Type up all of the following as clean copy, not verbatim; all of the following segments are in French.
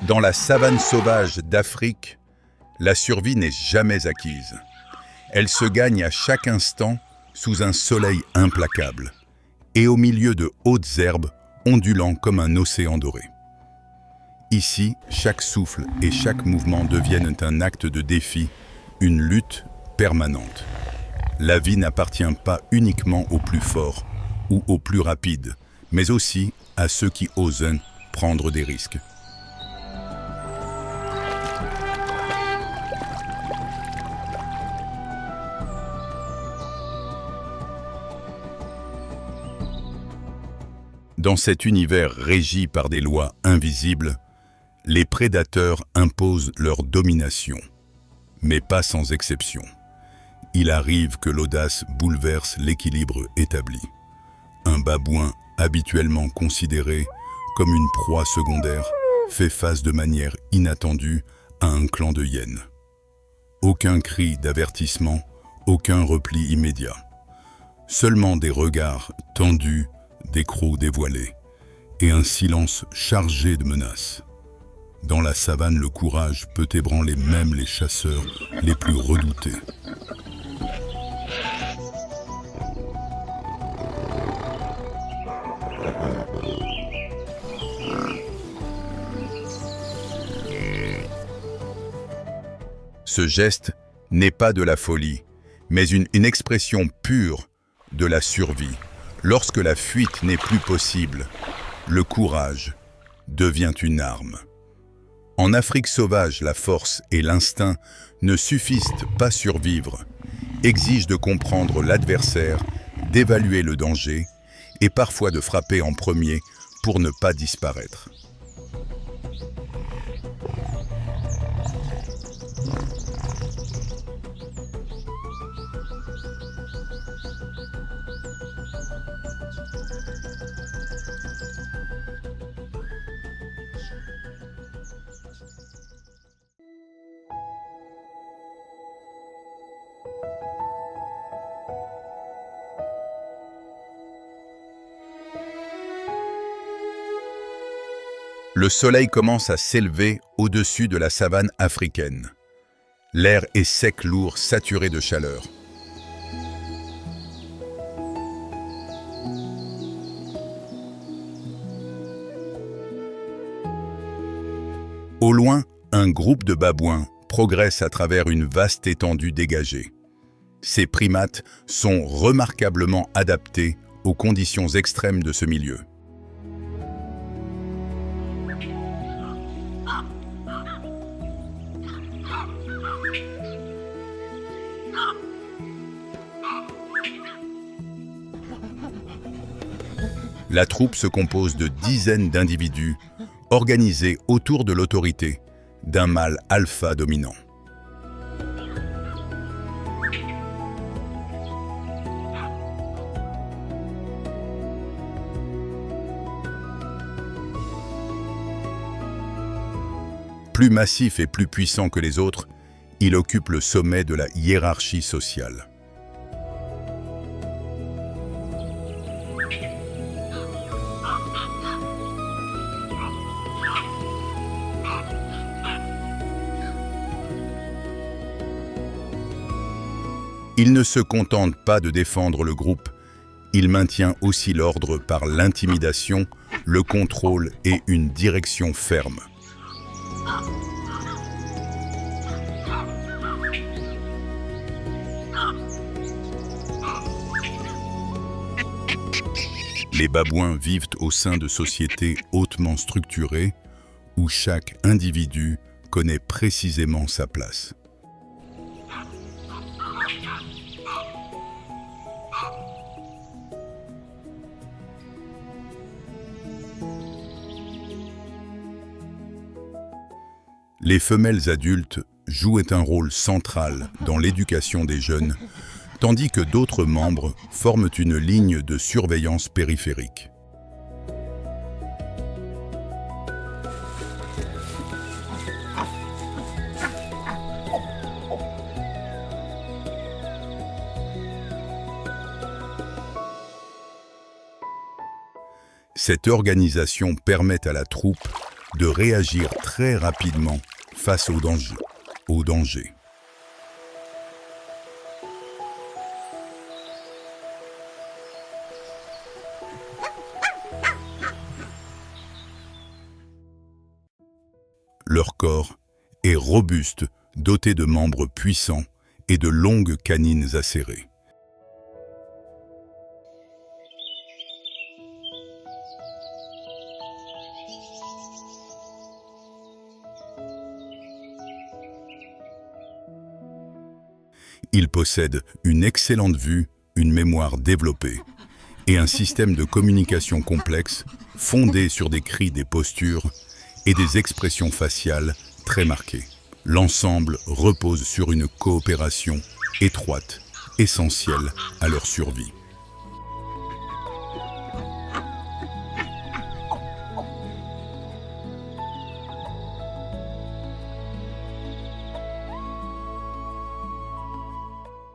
Dans la savane sauvage d'Afrique, la survie n'est jamais acquise. Elle se gagne à chaque instant sous un soleil implacable et au milieu de hautes herbes ondulant comme un océan doré. Ici, chaque souffle et chaque mouvement deviennent un acte de défi, une lutte permanente. La vie n'appartient pas uniquement aux plus forts ou aux plus rapides, mais aussi à ceux qui osent prendre des risques. Dans cet univers régi par des lois invisibles, les prédateurs imposent leur domination, mais pas sans exception. Il arrive que l'audace bouleverse l'équilibre établi. Un babouin habituellement considéré comme une proie secondaire fait face de manière inattendue à un clan de hyènes. Aucun cri d'avertissement, aucun repli immédiat. Seulement des regards tendus, des crocs dévoilés, et un silence chargé de menaces. Dans la savane, le courage peut ébranler même les chasseurs les plus redoutés. Ce geste n'est pas de la folie, mais une expression pure de la survie. Lorsque la fuite n'est plus possible, le courage devient une arme. En Afrique sauvage, la force et l'instinct ne suffisent pas à survivre, exigent de comprendre l'adversaire, d'évaluer le danger et parfois de frapper en premier pour ne pas disparaître. Le soleil commence à s'élever au-dessus de la savane africaine. L'air est sec, lourd, saturé de chaleur. Au loin, un groupe de babouins progresse à travers une vaste étendue dégagée. Ces primates sont remarquablement adaptés aux conditions extrêmes de ce milieu. La troupe se compose de dizaines d'individus organisés autour de l'autorité d'un mâle alpha dominant. Plus massif et plus puissant que les autres, il occupe le sommet de la hiérarchie sociale. Il ne se contente pas de défendre le groupe, il maintient aussi l'ordre par l'intimidation, le contrôle et une direction ferme. Les babouins vivent au sein de sociétés hautement structurées où chaque individu connaît précisément sa place. Les femelles adultes jouent un rôle central dans l'éducation des jeunes, tandis que d'autres membres forment une ligne de surveillance périphérique. Cette organisation permet à la troupe de réagir très rapidement face au danger. Leur corps est robuste, doté de membres puissants et de longues canines acérées. Ils possèdent une excellente vue, une mémoire développée et un système de communication complexe fondé sur des cris, des postures et des expressions faciales très marquées. L'ensemble repose sur une coopération étroite, essentielle à leur survie.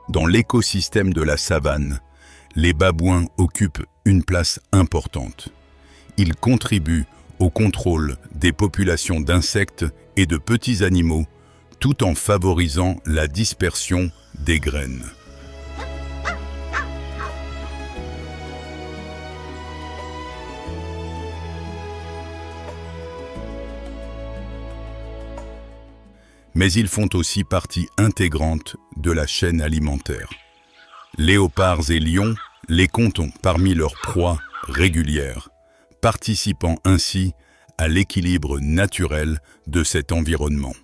Dans l'écosystème de la savane, les babouins occupent une place importante. Ils contribuent au contrôle des populations d'insectes et de petits animaux, tout en favorisant la dispersion des graines. Mais ils font aussi partie intégrante de la chaîne alimentaire. Léopards et lions les comptent parmi leurs proies régulières, participant ainsi à l'équilibre naturel de cet environnement.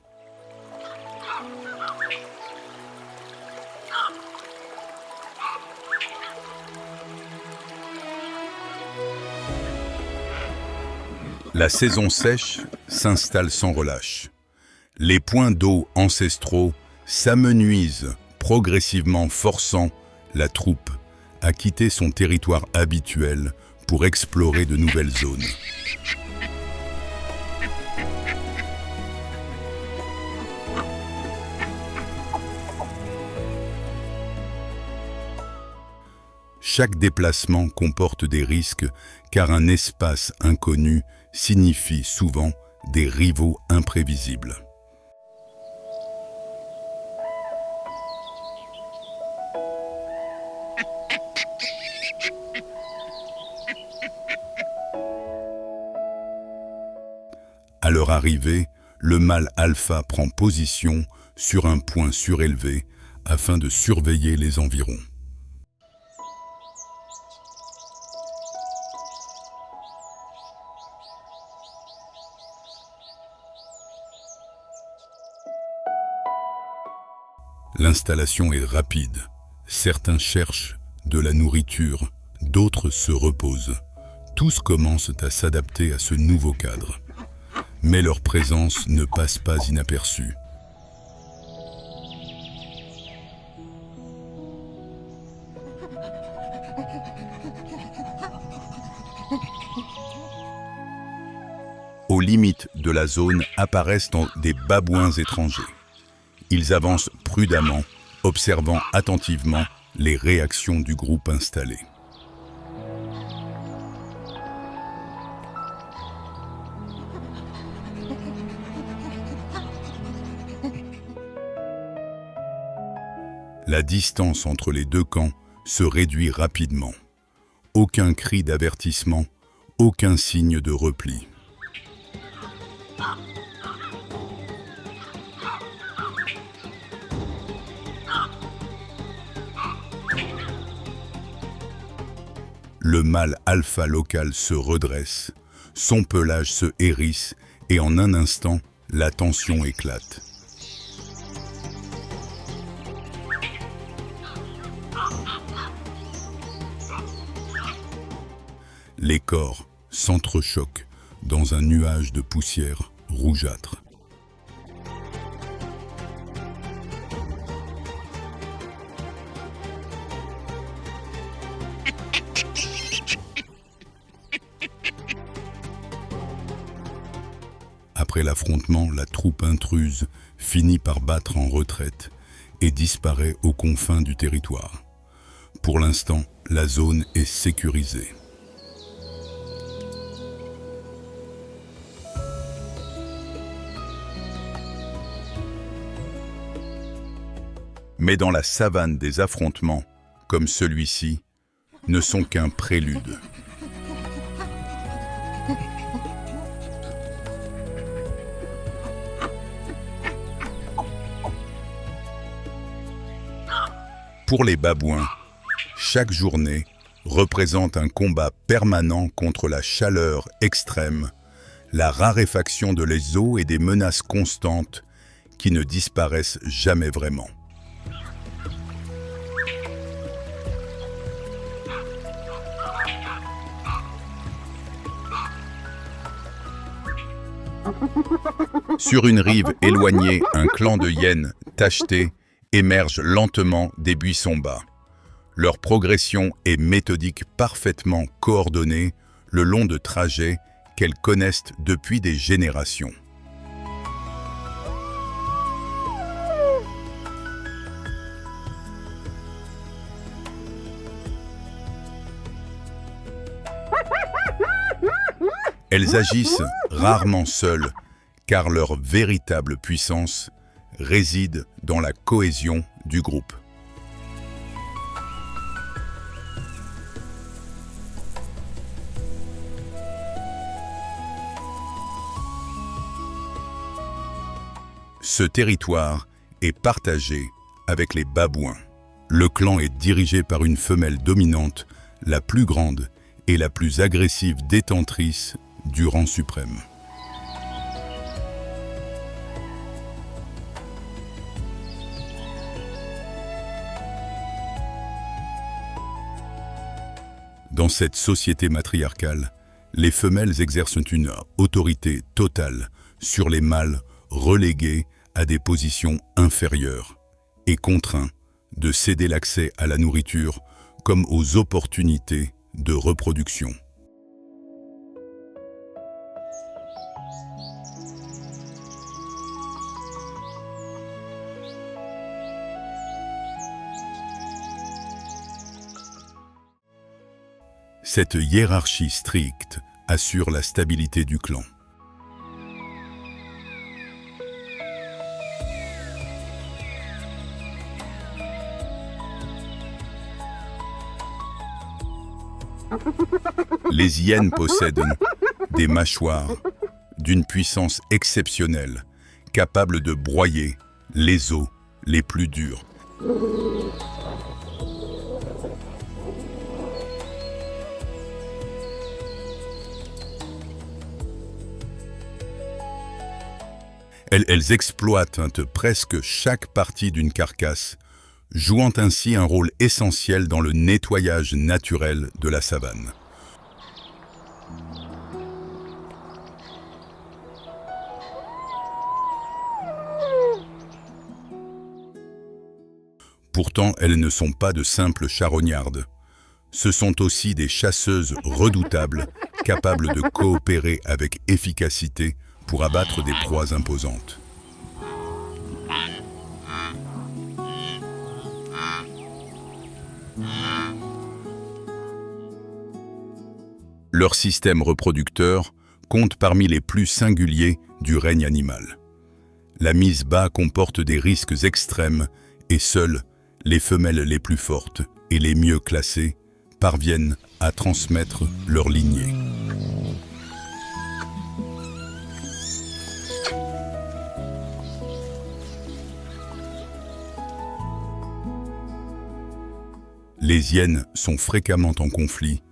La saison sèche s'installe sans relâche. Les points d'eau ancestraux s'amenuisent progressivement, forçant la troupe à quitter son territoire habituel pour explorer de nouvelles zones. Chaque déplacement comporte des risques car un espace inconnu signifie souvent des rivaux imprévisibles. À leur arrivée, le mâle alpha prend position sur un point surélevé afin de surveiller les environs. L'installation est rapide. Certains cherchent de la nourriture, d'autres se reposent. Tous commencent à s'adapter à ce nouveau cadre. Mais leur présence ne passe pas inaperçue. Aux limites de la zone apparaissent des babouins étrangers. Ils avancent prudemment, observant attentivement les réactions du groupe installé. La distance entre les deux camps se réduit rapidement. Aucun cri d'avertissement, aucun signe de repli. Le mâle alpha local se redresse, son pelage se hérisse et en un instant, la tension éclate. Les corps s'entrechoquent dans un nuage de poussière rougeâtre. après l'affrontement, la troupe intruse finit par battre en retraite et disparaît aux confins du territoire. Pour l'instant, la zone est sécurisée. Mais dans la savane, des affrontements, comme celui-ci, ne sont qu'un prélude. Pour les babouins, chaque journée représente un combat permanent contre la chaleur extrême, la raréfaction de les eaux et des menaces constantes qui ne disparaissent jamais vraiment. Sur une rive éloignée, un clan de hyènes tachetées émerge lentement des buissons bas. Leur progression est méthodique, parfaitement coordonnée le long de trajets qu'elles connaissent depuis des générations. Elles agissent rarement seules, car leur véritable puissance réside dans la cohésion du groupe. Ce territoire est partagé avec les babouins. Le clan est dirigé par une femelle dominante, la plus grande et la plus agressive détentrice du rang suprême. Dans cette société matriarcale, les femelles exercent une autorité totale sur les mâles relégués à des positions inférieures et contraints de céder l'accès à la nourriture comme aux opportunités de reproduction. Cette hiérarchie stricte assure la stabilité du clan. Les hyènes possèdent des mâchoires d'une puissance exceptionnelle, capables de broyer les os les plus durs. Elles exploitent presque chaque partie d'une carcasse, jouant ainsi un rôle essentiel dans le nettoyage naturel de la savane. Pourtant, elles ne sont pas de simples charognardes. Ce sont aussi des chasseuses redoutables, capables de coopérer avec efficacité pour abattre des proies imposantes. Leur système reproducteur compte parmi les plus singuliers du règne animal. La mise bas comporte des risques extrêmes et seules les femelles les plus fortes et les mieux classées parviennent à transmettre leur lignée. Les hyènes sont fréquemment en conflit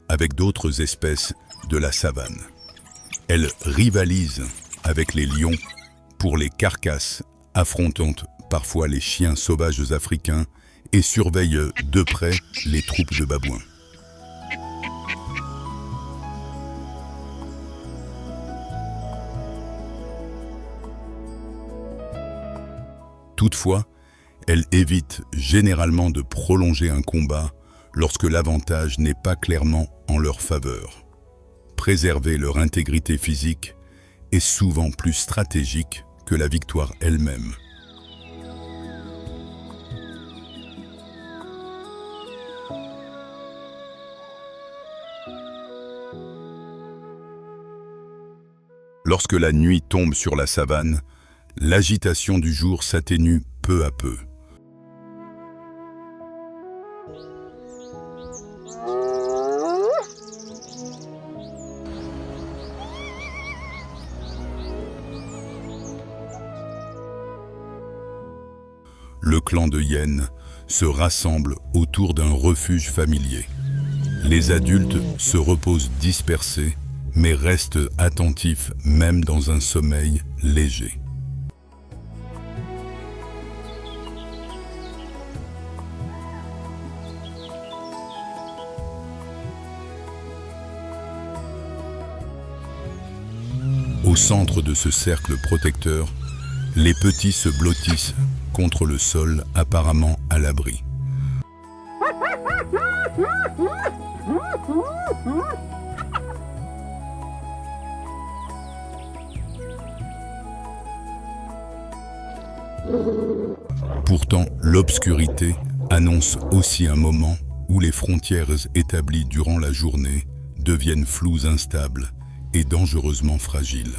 avec d'autres espèces de la savane. Elles rivalisent avec les lions pour les carcasses, affrontant parfois les chiens sauvages africains et surveillent de près les troupes de babouins. Toutefois, elles évitent généralement de prolonger un combat lorsque l'avantage n'est pas clairement en leur faveur. Préserver leur intégrité physique est souvent plus stratégique que la victoire elle-même. Lorsque la nuit tombe sur la savane, l'agitation du jour s'atténue peu à peu. Le clan de hyènes se rassemble autour d'un refuge familier. Les adultes se reposent dispersés, mais restent attentifs même dans un sommeil léger. Au centre de ce cercle protecteur, les petits se blottissent contre le sol, apparemment à l'abri. Pourtant, l'obscurité annonce aussi un moment où les frontières établies durant la journée deviennent floues, instables et dangereusement fragiles.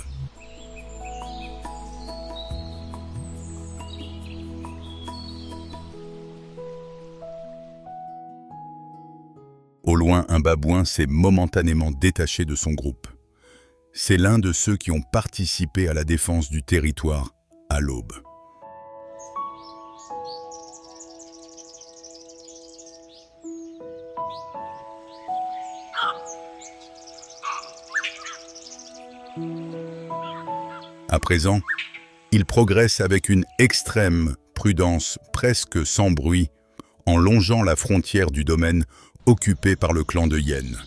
Au loin, un babouin s'est momentanément détaché de son groupe. C'est l'un de ceux qui ont participé à la défense du territoire à l'aube. À présent, il progresse avec une extrême prudence, presque sans bruit, en longeant la frontière du domaine occupé par le clan de hyènes.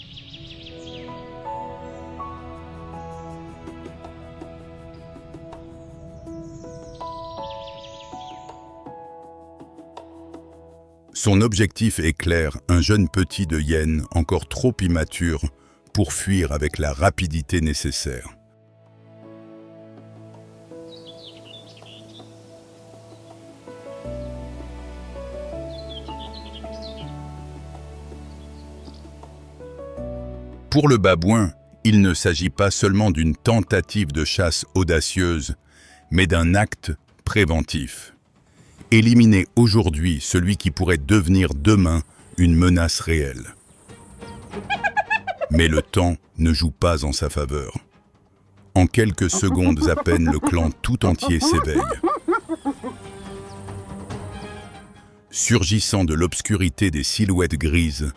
Son objectif est clair, un jeune petit de hyène encore trop immature pour fuir avec la rapidité nécessaire. Pour le babouin, il ne s'agit pas seulement d'une tentative de chasse audacieuse, mais d'un acte préventif. Éliminer aujourd'hui celui qui pourrait devenir demain une menace réelle. Mais le temps ne joue pas en sa faveur. En quelques secondes à peine, le clan tout entier s'éveille. Surgissant de l'obscurité, des silhouettes grises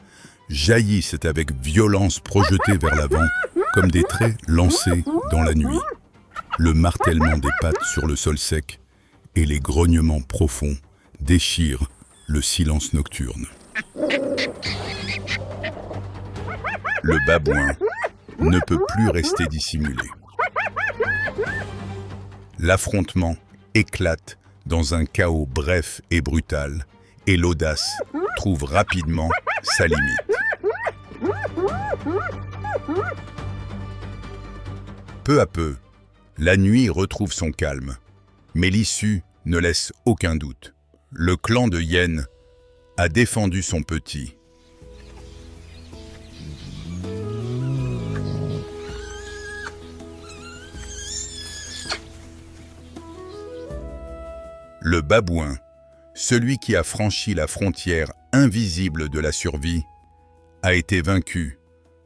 jaillissent avec violence, projetées vers l'avant, comme des traits lancés dans la nuit. Le martèlement des pattes sur le sol sec et les grognements profonds déchirent le silence nocturne. Le babouin ne peut plus rester dissimulé. L'affrontement éclate dans un chaos bref et brutal, et l'audace trouve rapidement sa limite. Peu à peu, la nuit retrouve son calme, mais l'issue ne laisse aucun doute. Le clan de hyènes a défendu son petit. Le babouin, celui qui a franchi la frontière invisible de la survie, a été vaincu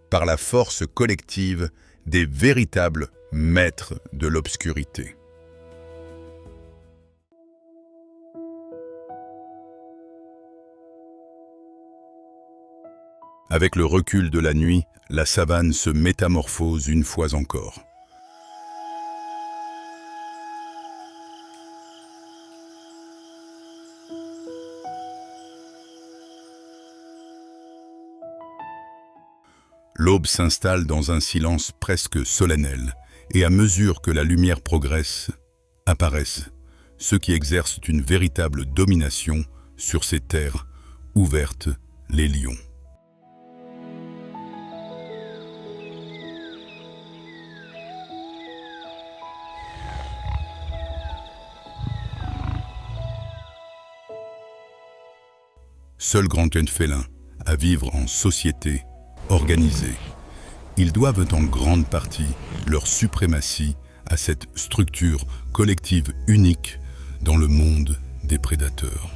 par la force collective des véritables maîtres de l'obscurité. Avec le recul de la nuit, la savane se métamorphose une fois encore. L'aube s'installe dans un silence presque solennel, et à mesure que la lumière progresse, apparaissent ceux qui exercent une véritable domination sur ces terres ouvertes, les lions. seuls grands félins à vivre en société organisée. Ils doivent en grande partie leur suprématie à cette structure collective unique dans le monde des prédateurs.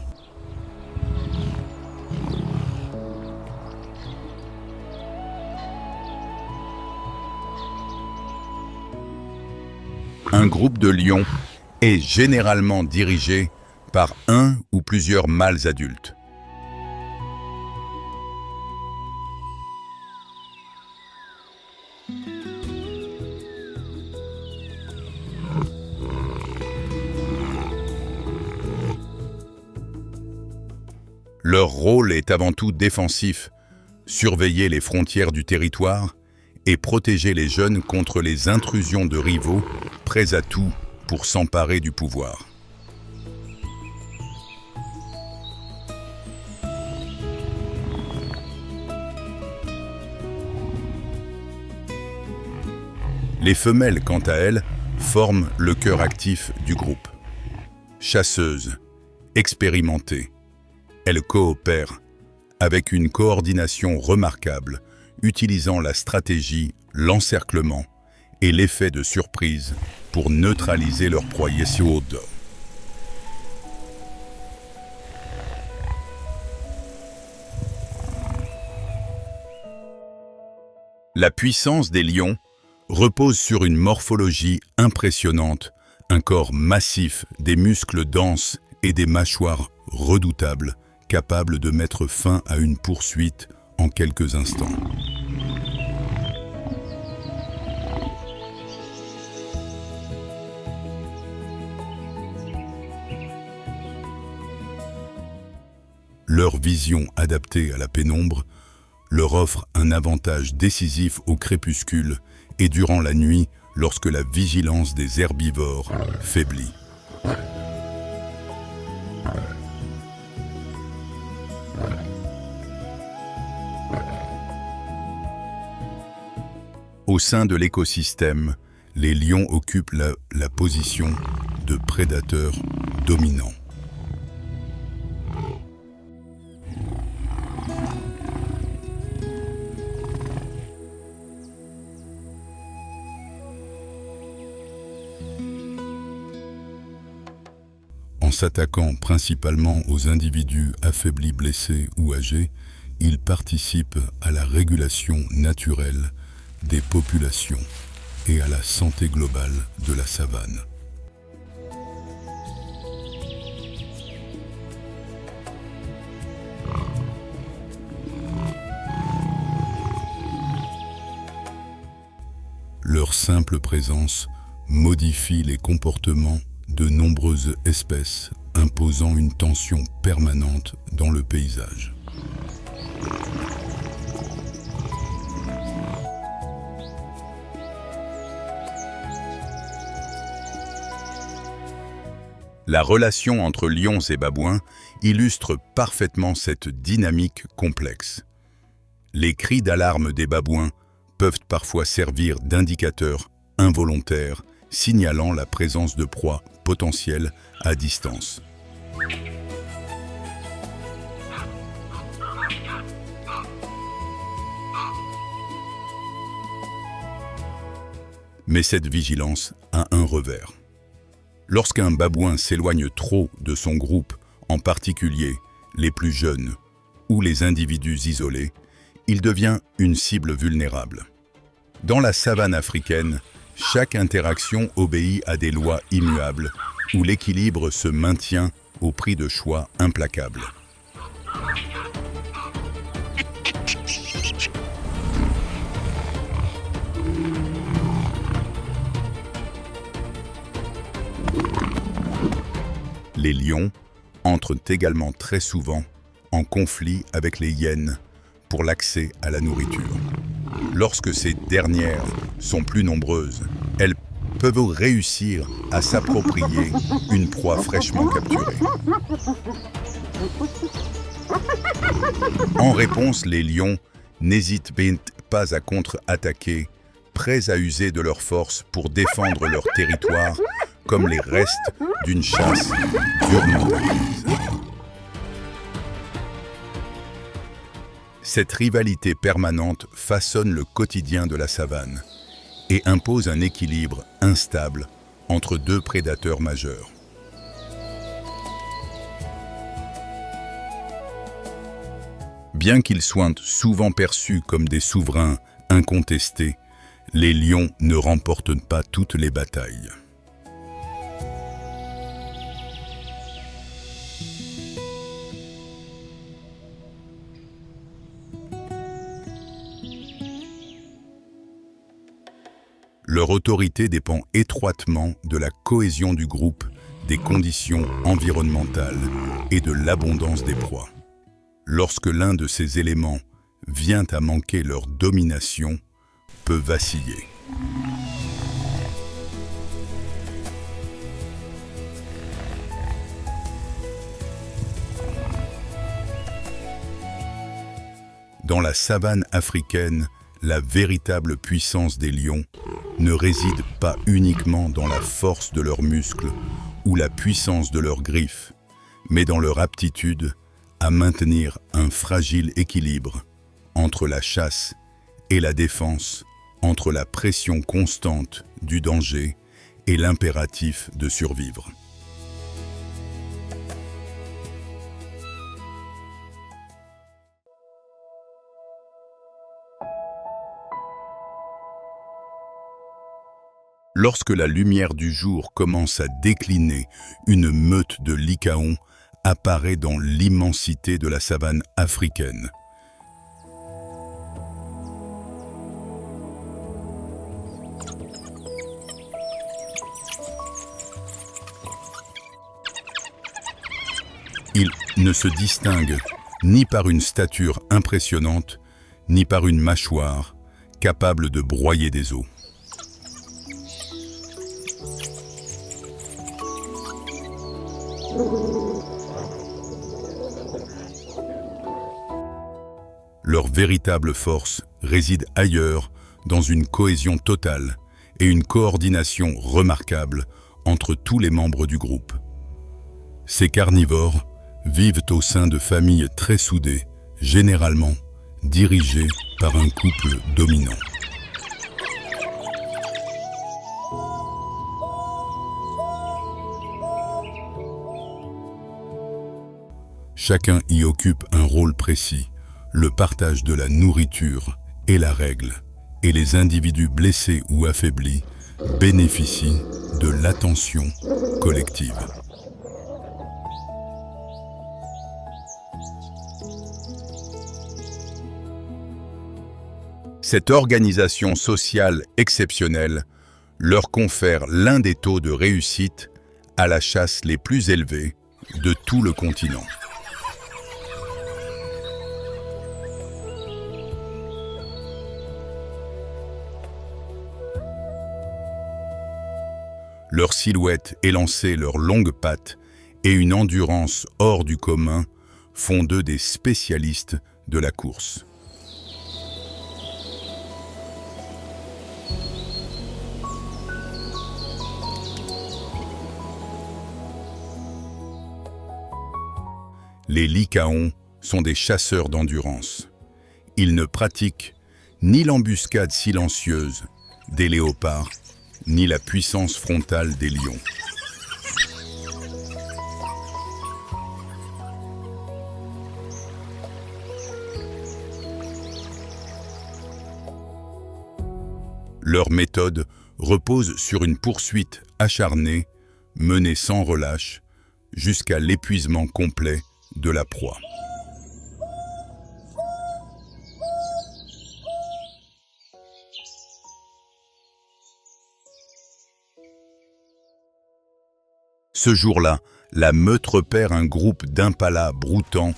Un groupe de lions est généralement dirigé par un ou plusieurs mâles adultes. Leur rôle est avant tout défensif, surveiller les frontières du territoire et protéger les jeunes contre les intrusions de rivaux prêts à tout pour s'emparer du pouvoir. Les femelles, quant à elles, forment le cœur actif du groupe. Chasseuses, expérimentées, elles coopèrent avec une coordination remarquable, utilisant la stratégie, l'encerclement et l'effet de surprise pour neutraliser leur proie Yeshua. La puissance des lions repose sur une morphologie impressionnante, un corps massif, des muscles denses et des mâchoires redoutables, capables de mettre fin à une poursuite en quelques instants. Leur vision adaptée à la pénombre leur offre un avantage décisif au crépuscule et durant la nuit lorsque la vigilance des herbivores faiblit. Au sein de l'écosystème, les lions occupent la position de prédateurs dominants. En s'attaquant principalement aux individus affaiblis, blessés ou âgés, ils participent à la régulation naturelle des populations et à la santé globale de la savane. Leur simple présence modifie les comportements de nombreuses espèces, imposant une tension permanente dans le paysage. La relation entre lions et babouins illustre parfaitement cette dynamique complexe. Les cris d'alarme des babouins peuvent parfois servir d'indicateurs involontaires, signalant la présence de proies potentielles à distance. Mais cette vigilance a un revers. Lorsqu'un babouin s'éloigne trop de son groupe, en particulier les plus jeunes ou les individus isolés, il devient une cible vulnérable. Dans la savane africaine, chaque interaction obéit à des lois immuables où l'équilibre se maintient au prix de choix implacables. Les lions entrent également très souvent en conflit avec les hyènes pour l'accès à la nourriture. Lorsque ces dernières sont plus nombreuses, elles peuvent réussir à s'approprier une proie fraîchement capturée. En réponse, les lions n'hésitent pas à contre-attaquer, prêts à user de leur force pour défendre leur territoire, comme les restes d'une chasse durement acquise. Cette rivalité permanente façonne le quotidien de la savane et impose un équilibre instable entre deux prédateurs majeurs. Bien qu'ils soient souvent perçus comme des souverains incontestés, les lions ne remportent pas toutes les batailles. Leur autorité dépend étroitement de la cohésion du groupe, des conditions environnementales et de l'abondance des proies. Lorsque l'un de ces éléments vient à manquer, leur domination peut vaciller. Dans la savane africaine, la véritable puissance des lions ne réside pas uniquement dans la force de leurs muscles ou la puissance de leurs griffes, mais dans leur aptitude à maintenir un fragile équilibre entre la chasse et la défense, entre la pression constante du danger et l'impératif de survivre. Lorsque la lumière du jour commence à décliner, une meute de lycaons apparaît dans l'immensité de la savane africaine. Ils ne se distinguent ni par une stature impressionnante, ni par une mâchoire capable de broyer des os. Leur véritable force réside ailleurs, dans une cohésion totale et une coordination remarquable entre tous les membres du groupe. Ces carnivores vivent au sein de familles très soudées, généralement dirigées par un couple dominant. Chacun y occupe un rôle précis. Le partage de la nourriture est la règle, et les individus blessés ou affaiblis bénéficient de l'attention collective. Cette organisation sociale exceptionnelle leur confère l'un des taux de réussite à la chasse les plus élevés de tout le continent. Leur silhouette élancée, leurs longues pattes et une endurance hors du commun font d'eux des spécialistes de la course. Les lycaons sont des chasseurs d'endurance. Ils ne pratiquent ni l'embuscade silencieuse des léopards, ni la puissance frontale des lions. Leur méthode repose sur une poursuite acharnée, menée sans relâche, jusqu'à l'épuisement complet de la proie. Ce jour-là, la meute repère un groupe d'impalas broutants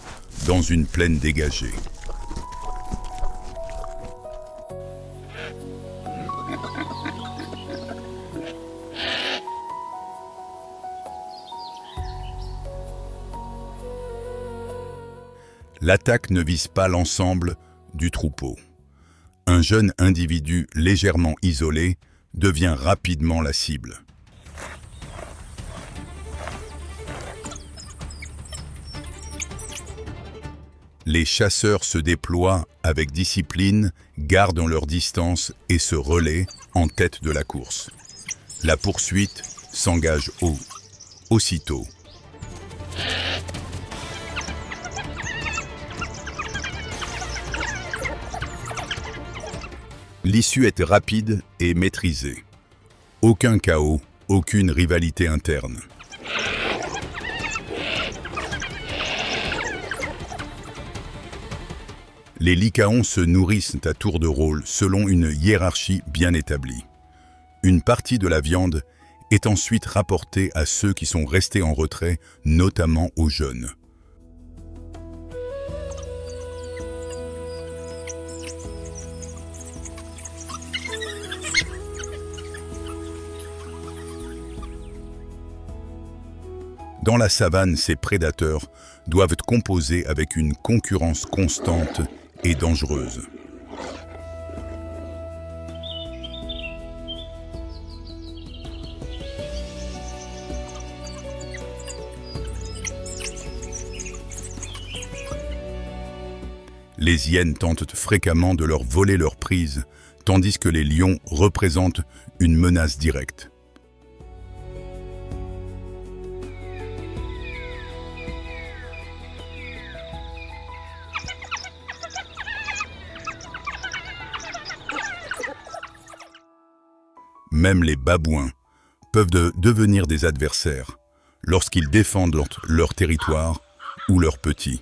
dans une plaine dégagée. L'attaque ne vise pas l'ensemble du troupeau. Un jeune individu légèrement isolé devient rapidement la cible. Les chasseurs se déploient avec discipline, gardent leur distance et se relaient en tête de la course. La poursuite s'engage aussitôt. L'issue est rapide et maîtrisée. Aucun chaos, aucune rivalité interne. Les lycaons se nourrissent à tour de rôle selon une hiérarchie bien établie. Une partie de la viande est ensuite rapportée à ceux qui sont restés en retrait, notamment aux jeunes. Dans la savane, ces prédateurs doivent composer avec une concurrence constante et dangereuse. Les hyènes tentent fréquemment de leur voler leur prise, tandis que les lions représentent une menace directe. Même les babouins peuvent devenir des adversaires lorsqu'ils défendent leur territoire ou leurs petits.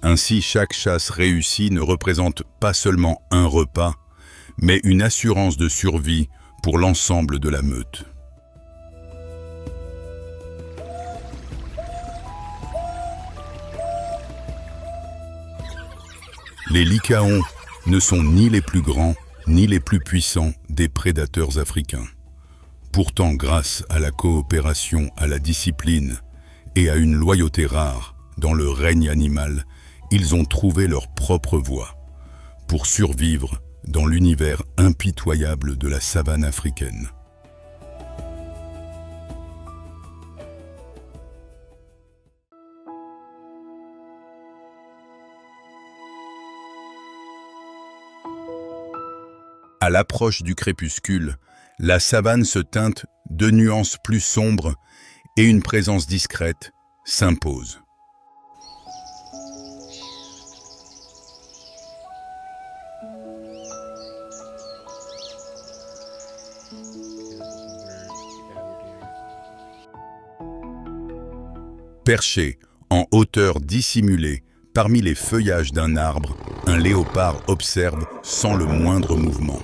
Ainsi, chaque chasse réussie ne représente pas seulement un repas, mais une assurance de survie pour l'ensemble de la meute. Les lycaons ne sont ni les plus grands ni les plus puissants des prédateurs africains. Pourtant, grâce à la coopération, à la discipline et à une loyauté rare dans le règne animal, ils ont trouvé leur propre voie pour survivre dans l'univers impitoyable de la savane africaine. À l'approche du crépuscule, la savane se teinte de nuances plus sombres et une présence discrète s'impose. Perché en hauteur dissimulée parmi les feuillages d'un arbre, un léopard observe sans le moindre mouvement.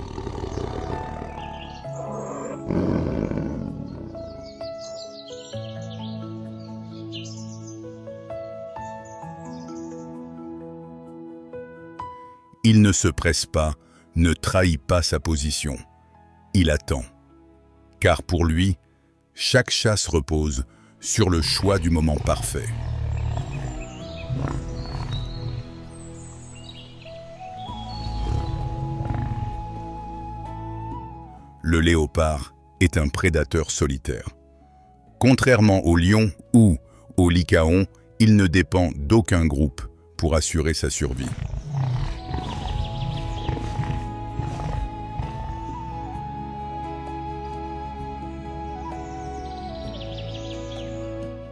Il ne se presse pas, ne trahit pas sa position. Il attend. Car pour lui, chaque chasse repose sur le choix du moment parfait. Le léopard est un prédateur solitaire. Contrairement au lion ou au lycaon, il ne dépend d'aucun groupe pour assurer sa survie.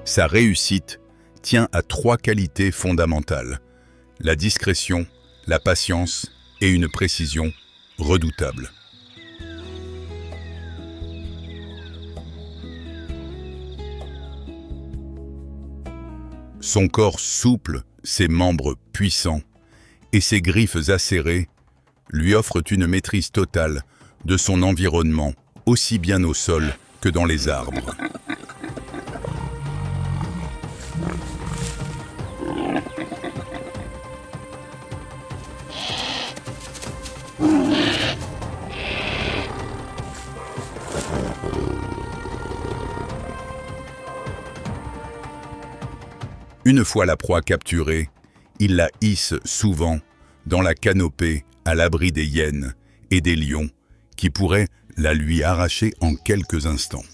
Sa réussite tient à 3 qualités fondamentales: la discrétion, la patience et une précision redoutable. Son corps souple, ses membres puissants et ses griffes acérées lui offrent une maîtrise totale de son environnement, aussi bien au sol que dans les arbres. Une fois la proie capturée, il la hisse souvent dans la canopée à l'abri des hyènes et des lions qui pourraient la lui arracher en quelques instants.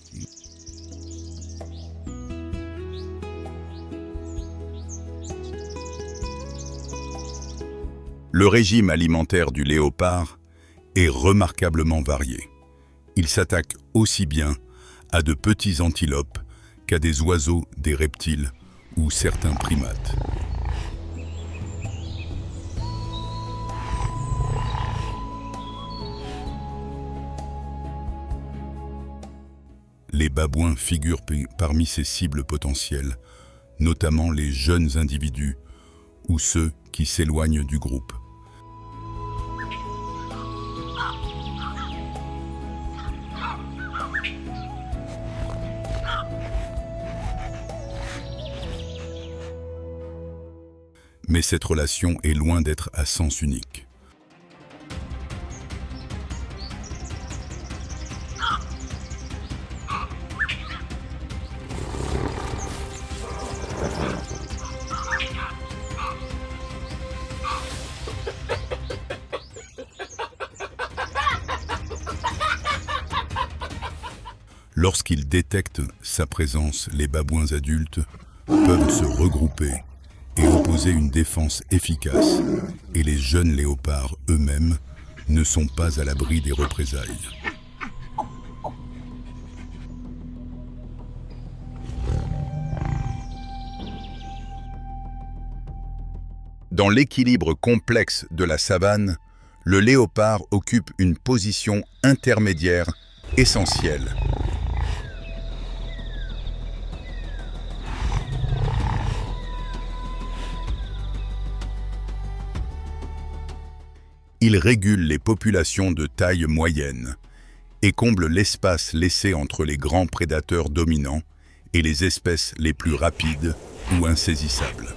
Le régime alimentaire du léopard est remarquablement varié. Il s'attaque aussi bien à de petits antilopes qu'à des oiseaux, des reptiles ou certains primates. Les babouins figurent parmi ces cibles potentielles, notamment les jeunes individus ou ceux qui s'éloignent du groupe. Mais cette relation est loin d'être à sens unique. Lorsqu'ils détectent sa présence, les babouins adultes peuvent se regrouper et opposer une défense efficace, et les jeunes léopards eux-mêmes ne sont pas à l'abri des représailles. Dans l'équilibre complexe de la savane, le léopard occupe une position intermédiaire essentielle. Il régule les populations de taille moyenne et comble l'espace laissé entre les grands prédateurs dominants et les espèces les plus rapides ou insaisissables.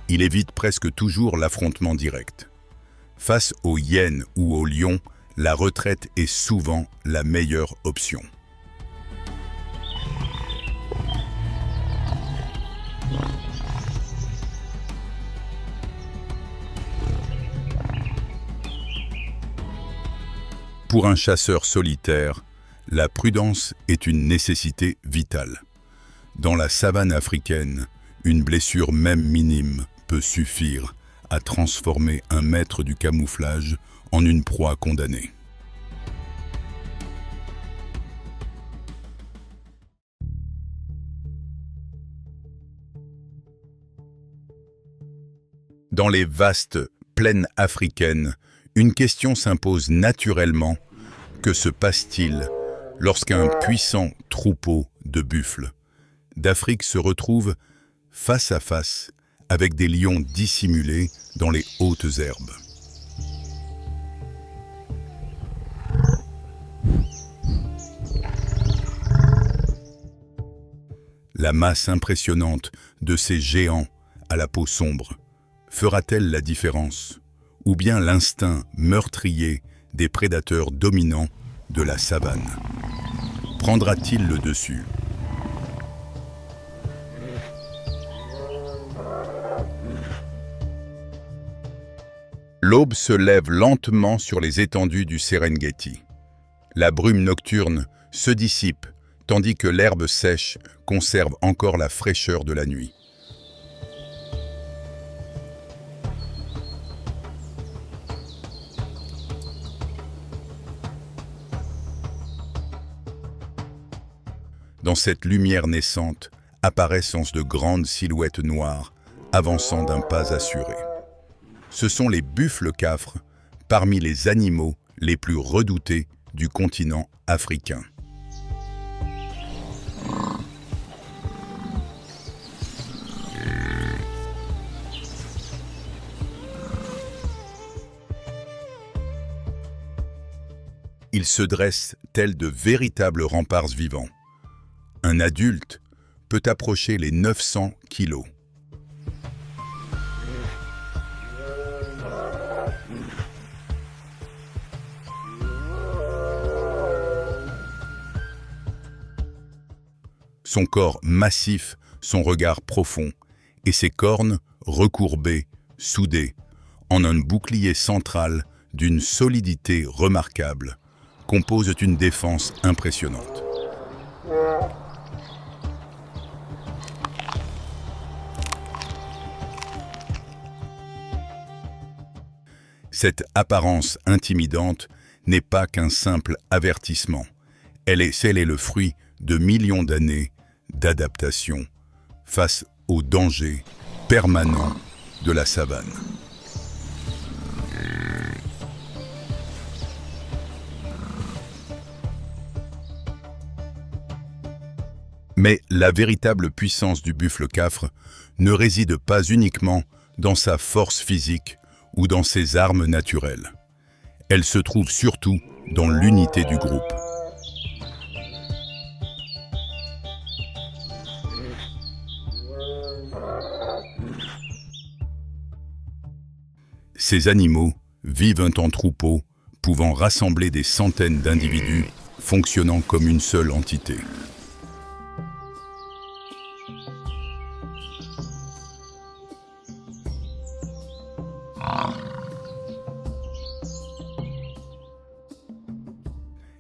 Il évite presque toujours l'affrontement direct. Face aux hyènes ou aux lions, la retraite est souvent la meilleure option. Pour un chasseur solitaire, la prudence est une nécessité vitale. Dans la savane africaine, une blessure même minime peut suffire à transformer un maître du camouflage en une proie condamnée. Dans les vastes plaines africaines, une question s'impose naturellement. Que se passe-t-il lorsqu'un puissant troupeau de buffles d'Afrique se retrouve face à face avec des lions dissimulés dans les hautes herbes? La masse impressionnante de ces géants à la peau sombre fera-t-elle la différence? Ou bien l'instinct meurtrier des prédateurs dominants de la savane prendra-t-il le dessus? L'aube se lève lentement sur les étendues du Serengeti. La brume nocturne se dissipe, tandis que l'herbe sèche conserve encore la fraîcheur de la nuit. Dans cette lumière naissante apparaissent de grandes silhouettes noires avançant d'un pas assuré. Ce sont les buffles-cafres, parmi les animaux les plus redoutés du continent africain. Ils se dressent tels de véritables remparts vivants. Un adulte peut approcher les 900 kilos. son corps massif, son regard profond, et ses cornes recourbées, soudées, en un bouclier central d'une solidité remarquable, composent une défense impressionnante. Cette apparence intimidante n'est pas qu'un simple avertissement. Elle est le fruit de millions d'années d'adaptation face aux dangers permanents de la savane. Mais la véritable puissance du buffle-cafre ne réside pas uniquement dans sa force physique ou dans ses armes naturelles. Elle se trouve surtout dans l'unité du groupe. Ces animaux vivent en troupeau, pouvant rassembler des centaines d'individus, fonctionnant comme une seule entité.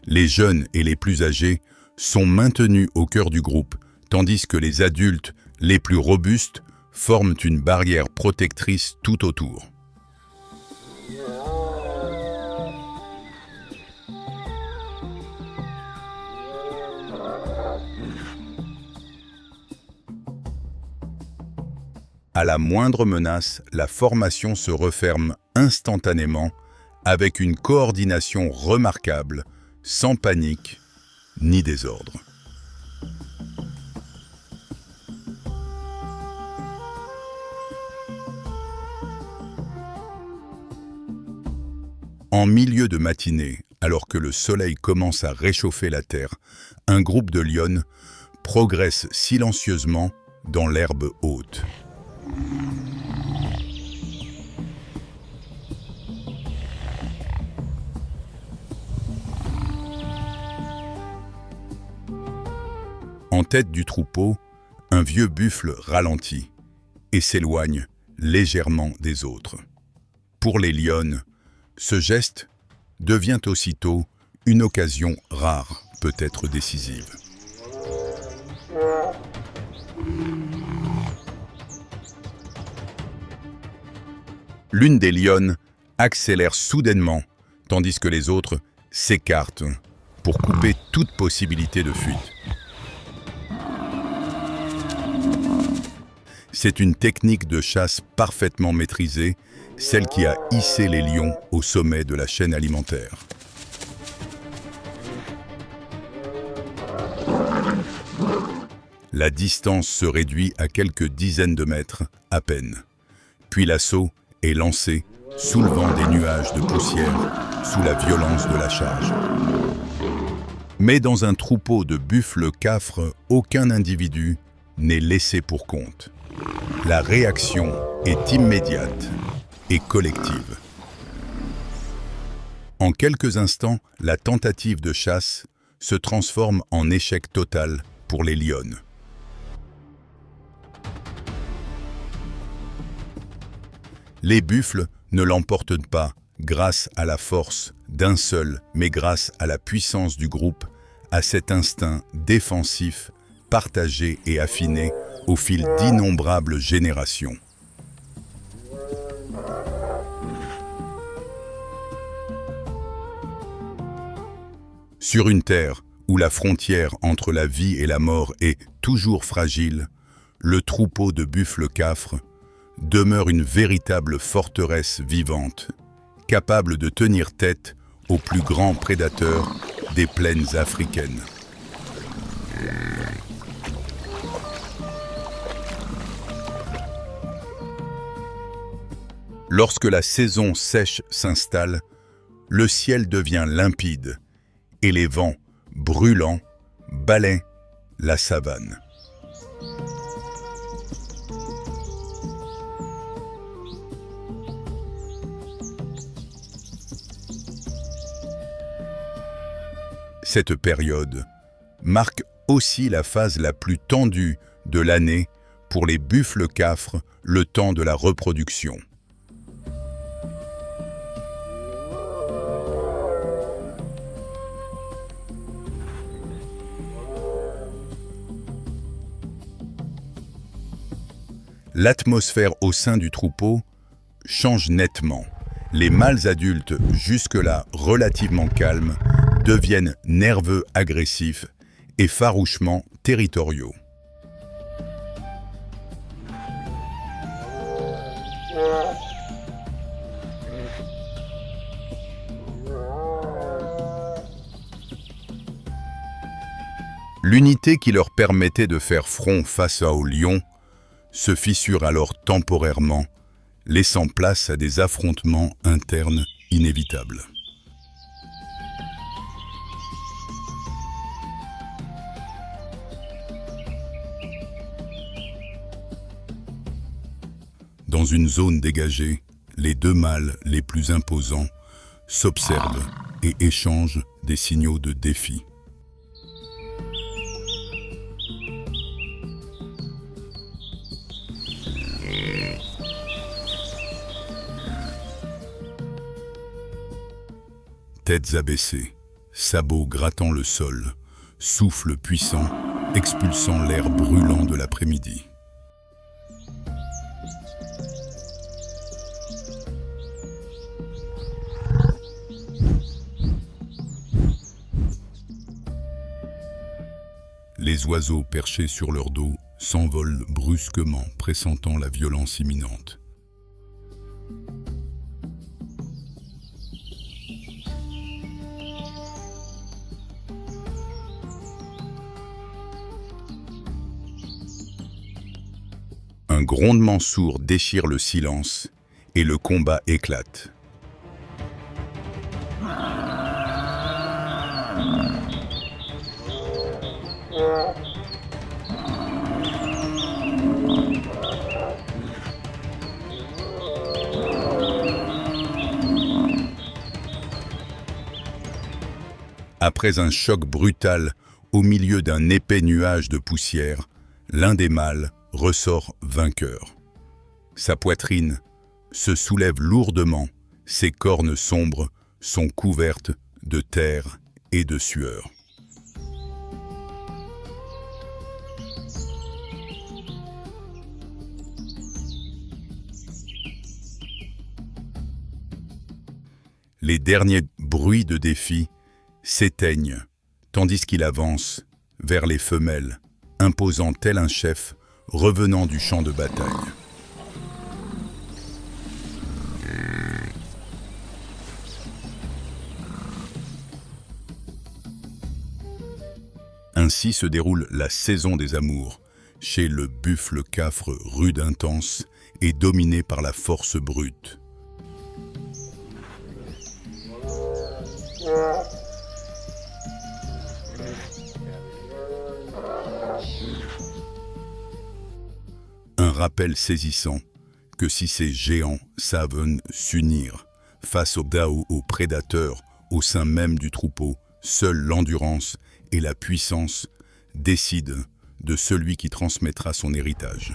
Les jeunes et les plus âgés sont maintenus au cœur du groupe, tandis que les adultes les plus robustes forment une barrière protectrice tout autour. À la moindre menace, la formation se referme instantanément avec une coordination remarquable, sans panique ni désordre. En milieu de matinée, alors que le soleil commence à réchauffer la terre, un groupe de lionnes progresse silencieusement dans l'herbe haute. En tête du troupeau, un vieux buffle ralentit et s'éloigne légèrement des autres. Pour les lionnes, ce geste devient aussitôt une occasion rare, peut-être décisive. L'une des lionnes accélère soudainement, tandis que les autres s'écartent pour couper toute possibilité de fuite. C'est une technique de chasse parfaitement maîtrisée, celle qui a hissé les lions au sommet de la chaîne alimentaire. La distance se réduit à quelques dizaines de mètres à peine. Puis l'assaut est lancé, soulevant des nuages de poussière sous la violence de la charge. Mais dans un troupeau de buffles-cafres, aucun individu n'est laissé pour compte. La réaction est immédiate et collective. En quelques instants, la tentative de chasse se transforme en échec total pour les lionnes. Les buffles ne l'emportent pas grâce à la force d'un seul, mais grâce à la puissance du groupe, à cet instinct défensif, partagé et affiné au fil d'innombrables générations. Sur une terre où la frontière entre la vie et la mort est toujours fragile, le troupeau de buffles-cafres demeure une véritable forteresse vivante, capable de tenir tête aux plus grands prédateurs des plaines africaines. Lorsque la saison sèche s'installe, le ciel devient limpide et les vents brûlants balaient la savane. Cette période marque aussi la phase la plus tendue de l'année pour les buffles-cafres, le temps de la reproduction. L'atmosphère au sein du troupeau change nettement. Les mâles adultes, jusque-là relativement calmes, deviennent nerveux, agressifs et farouchement territoriaux. L'unité qui leur permettait de faire front face aux lions se fissure alors temporairement, laissant place à des affrontements internes inévitables. Dans une zone dégagée, les deux mâles les plus imposants s'observent et échangent des signaux de défi. Têtes abaissées, sabots grattant le sol, souffle puissant, expulsant l'air brûlant de l'après-midi. Les oiseaux perchés sur leur dos s'envolent brusquement, pressentant la violence imminente. Un grondement sourd déchire le silence et le combat éclate. Après un choc brutal au milieu d'un épais nuage de poussière, l'un des mâles ressort vainqueur. Sa poitrine se soulève lourdement, ses cornes sombres sont couvertes de terre et de sueur. Les derniers bruits de défi s'éteignent, tandis qu'il avance vers les femelles, imposant tel un chef revenant du champ de bataille. Ainsi se déroule la saison des amours, chez le buffle-cafre rude intense et dominé par la force brute. Un rappel saisissant que si ces géants savent s'unir face aux prédateurs au sein même du troupeau, seule l'endurance et la puissance décident de celui qui transmettra son héritage.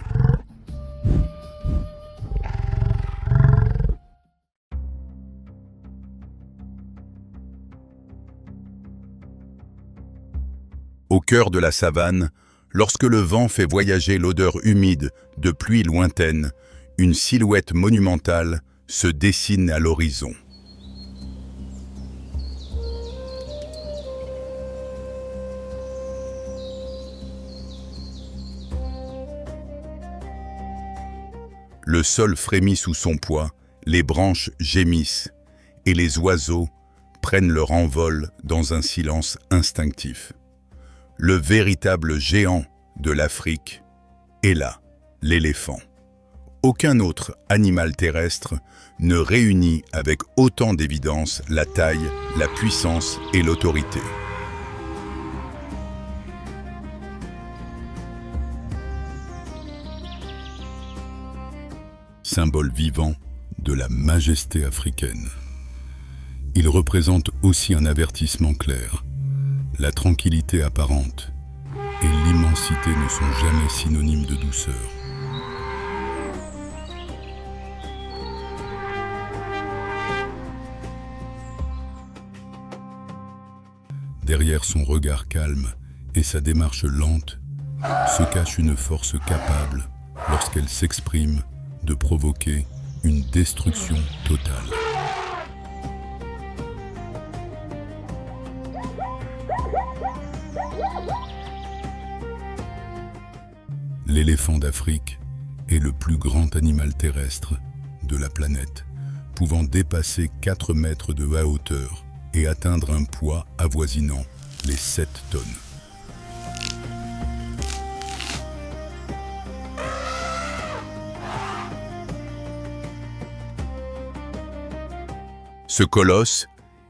Au cœur de la savane, lorsque le vent fait voyager l'odeur humide de pluie lointaine, une silhouette monumentale se dessine à l'horizon. Le sol frémit sous son poids, les branches gémissent et les oiseaux prennent leur envol dans un silence instinctif. Le véritable géant de l'Afrique est là, l'éléphant. Aucun autre animal terrestre ne réunit avec autant d'évidence la taille, la puissance et l'autorité. Symbole vivant de la majesté africaine. Il représente aussi un avertissement clair, la tranquillité apparente et l'immensité ne sont jamais synonymes de douceur. Derrière son regard calme et sa démarche lente, se cache une force capable, lorsqu'elle s'exprime, de provoquer une destruction totale. L'éléphant d'Afrique est le plus grand animal terrestre de la planète, pouvant dépasser 4 mètres de hauteur et atteindre un poids avoisinant les 7 tonnes. Ce colosse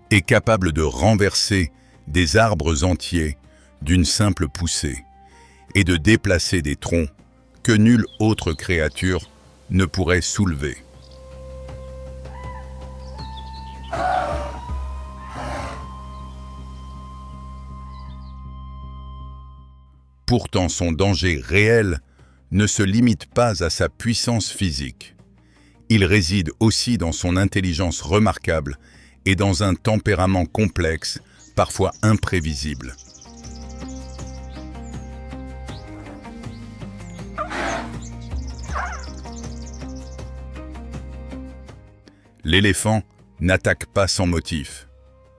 est capable de renverser des arbres entiers d'une simple poussée et de déplacer des troncs que nulle autre créature ne pourrait soulever. Pourtant, son danger réel ne se limite pas à sa puissance physique. Il réside aussi dans son intelligence remarquable et dans un tempérament complexe, parfois imprévisible. L'éléphant n'attaque pas sans motif,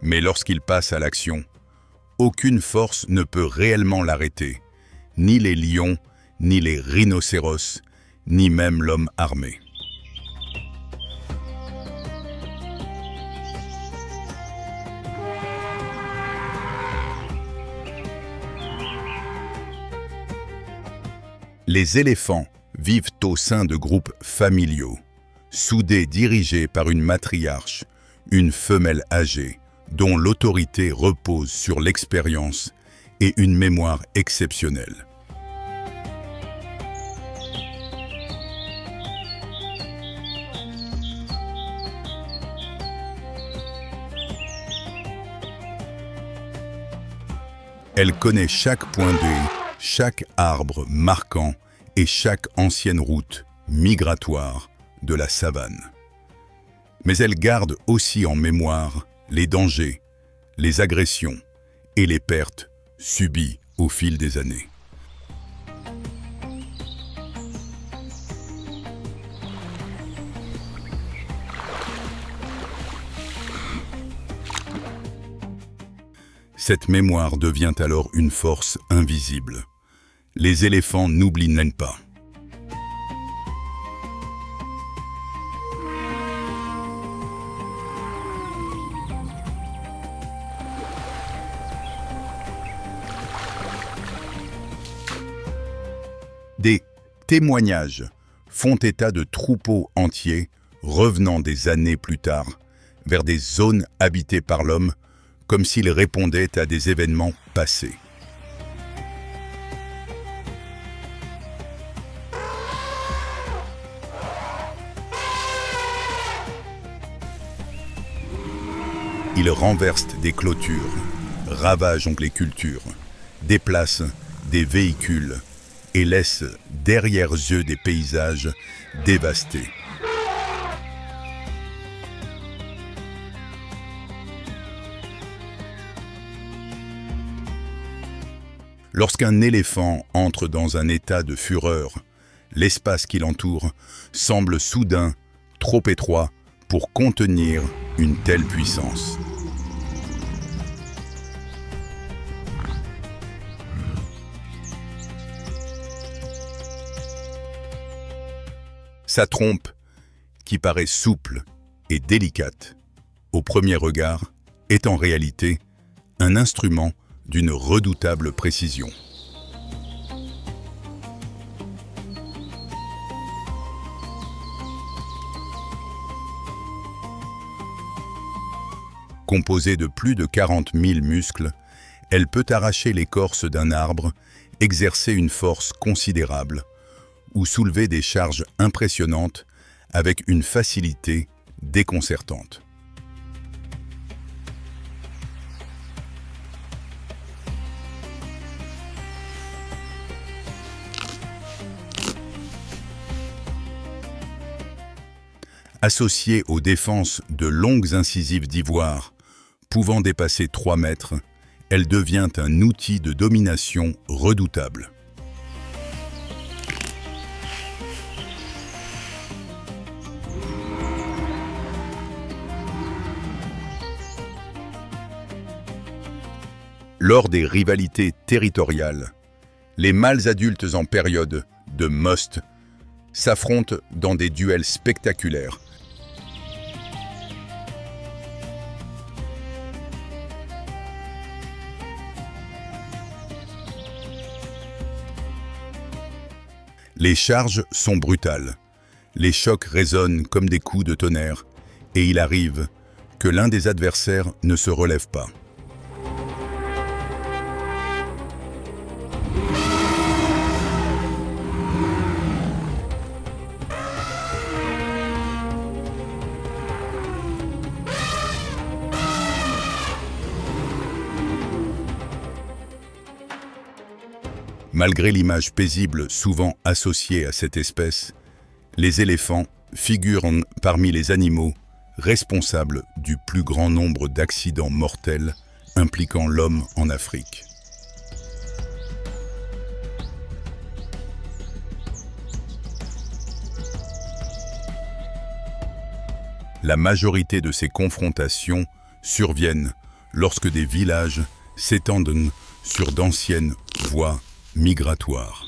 mais lorsqu'il passe à l'action, aucune force ne peut réellement l'arrêter, ni les lions, ni les rhinocéros, ni même l'homme armé. Les éléphants vivent au sein de groupes familiaux, soudés dirigés par une matriarche, une femelle âgée, dont l'autorité repose sur l'expérience et une mémoire exceptionnelle. Elle connaît chaque point d'œil, chaque arbre marquant et chaque ancienne route migratoire de la savane. Mais elle garde aussi en mémoire les dangers, les agressions et les pertes subies au fil des années. Cette mémoire devient alors une force invisible. Les éléphants n'oublient même pas. Des témoignages font état de troupeaux entiers revenant des années plus tard vers des zones habitées par l'homme, comme s'ils répondaient à des événements passés. Ils renversent des clôtures, ravagent les cultures, déplacent des véhicules et laissent derrière eux des paysages dévastés. Lorsqu'un éléphant entre dans un état de fureur, l'espace qui l'entoure semble soudain trop étroit pour contenir une telle puissance. Sa trompe, qui paraît souple et délicate, au premier regard, est en réalité un instrument d'une redoutable précision. Composée de plus de 40 000 muscles, elle peut arracher l'écorce d'un arbre, exercer une force considérable ou soulever des charges impressionnantes avec une facilité déconcertante. Associée aux défenses de longues incisives d'ivoire, pouvant dépasser 3 mètres, elle devient un outil de domination redoutable. Lors des rivalités territoriales, les mâles adultes en période de most s'affrontent dans des duels spectaculaires. Les charges sont brutales, les chocs résonnent comme des coups de tonnerre, et il arrive que l'un des adversaires ne se relève pas. Malgré l'image paisible souvent associée à cette espèce, les éléphants figurent parmi les animaux responsables du plus grand nombre d'accidents mortels impliquant l'homme en Afrique. La majorité de ces confrontations surviennent lorsque des villages s'étendent sur d'anciennes voies migratoires.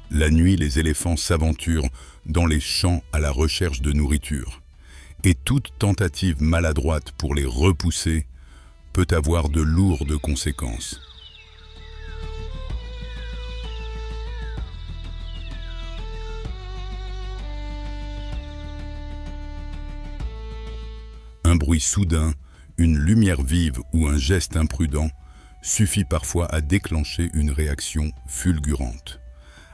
La nuit, les éléphants s'aventurent dans les champs à la recherche de nourriture, et toute tentative maladroite pour les repousser peut avoir de lourdes conséquences. Un bruit soudain, une lumière vive ou un geste imprudent suffit parfois à déclencher une réaction fulgurante.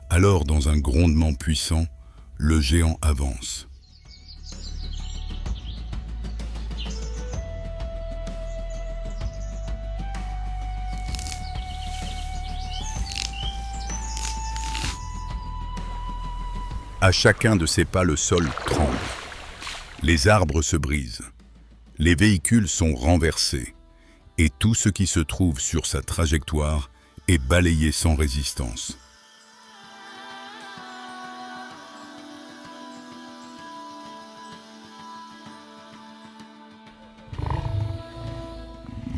Alors, dans un grondement puissant, le géant avance. À chacun de ses pas, le sol tremble. Les arbres se brisent. Les véhicules sont renversés. Et tout ce qui se trouve sur sa trajectoire est balayé sans résistance.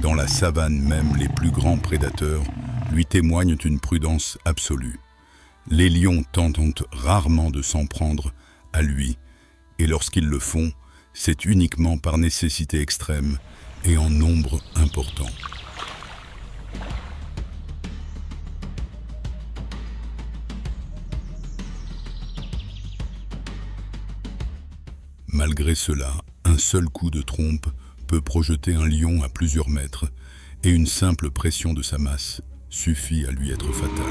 Dans la savane même, les plus grands prédateurs lui témoignent une prudence absolue. Les lions tentent rarement de s'en prendre à lui, et lorsqu'ils le font, c'est uniquement par nécessité extrême et en nombre important. Malgré cela, un seul coup de trompe peut projeter un lion à plusieurs mètres, et une simple pression de sa masse suffit à lui être fatale.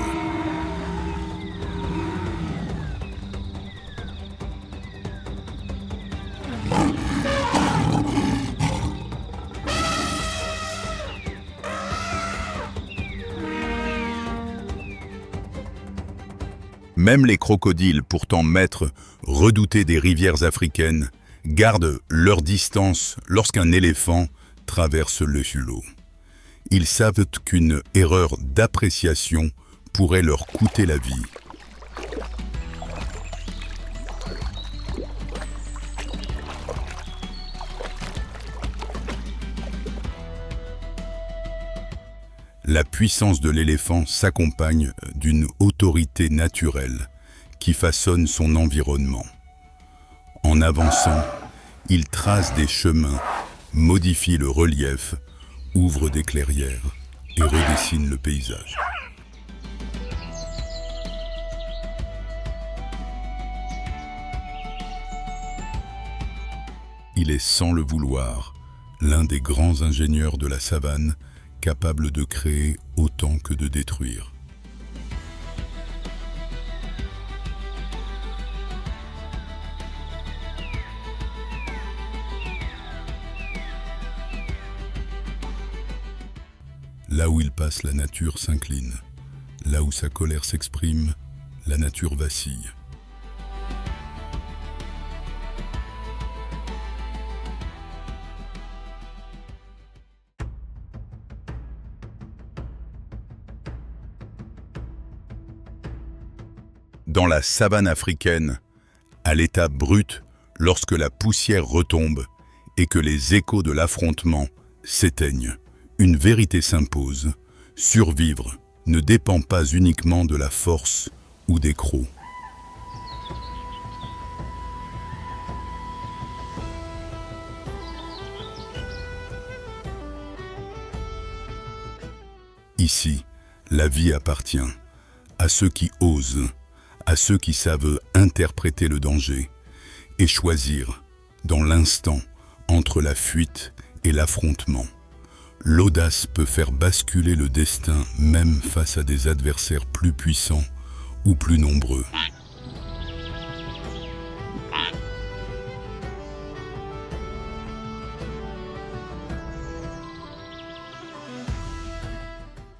Même les crocodiles, pourtant maîtres redoutés des rivières africaines, gardent leur distance lorsqu'un éléphant traverse le flot. Ils savent qu'une erreur d'appréciation pourrait leur coûter la vie. La puissance de l'éléphant s'accompagne d'une autorité naturelle qui façonne son environnement. En avançant, il trace des chemins, modifie le relief, ouvre des clairières et redessine le paysage. Il est sans le vouloir l'un des grands ingénieurs de la savane, capable de créer autant que de détruire. Là où il passe, la nature s'incline. Là où sa colère s'exprime, la nature vacille. Dans la savane africaine, à l'état brut, lorsque la poussière retombe et que les échos de l'affrontement s'éteignent, une vérité s'impose. Survivre ne dépend pas uniquement de la force ou des crocs. Ici, la vie appartient à ceux qui osent, à ceux qui savent interpréter le danger et choisir, dans l'instant, entre la fuite et l'affrontement. L'audace peut faire basculer le destin même face à des adversaires plus puissants ou plus nombreux.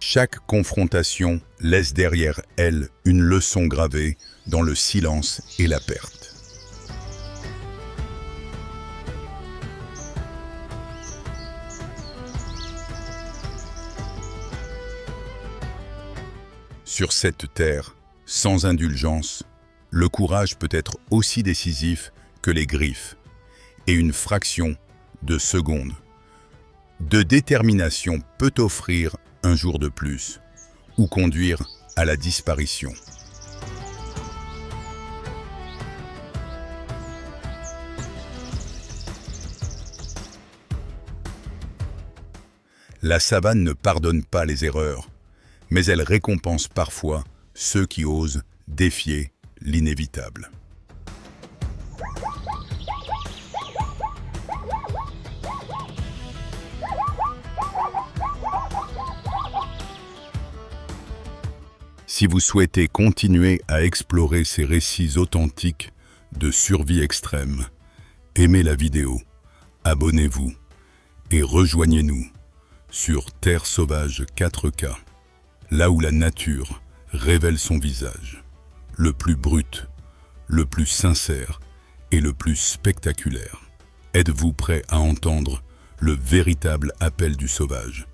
Chaque confrontation laisse derrière elle une leçon gravée dans le silence et la perte. Sur cette terre, sans indulgence, le courage peut être aussi décisif que les griffes, et une fraction de seconde de détermination peut offrir un jour de plus, ou conduire à la disparition. La savane ne pardonne pas les erreurs, mais elle récompense parfois ceux qui osent défier l'inévitable. Si vous souhaitez continuer à explorer ces récits authentiques de survie extrême, aimez la vidéo, abonnez-vous et rejoignez-nous sur Terre Sauvage 4K, là où la nature révèle son visage, le plus brut, le plus sincère et le plus spectaculaire. Êtes-vous prêt à entendre le véritable appel du sauvage ?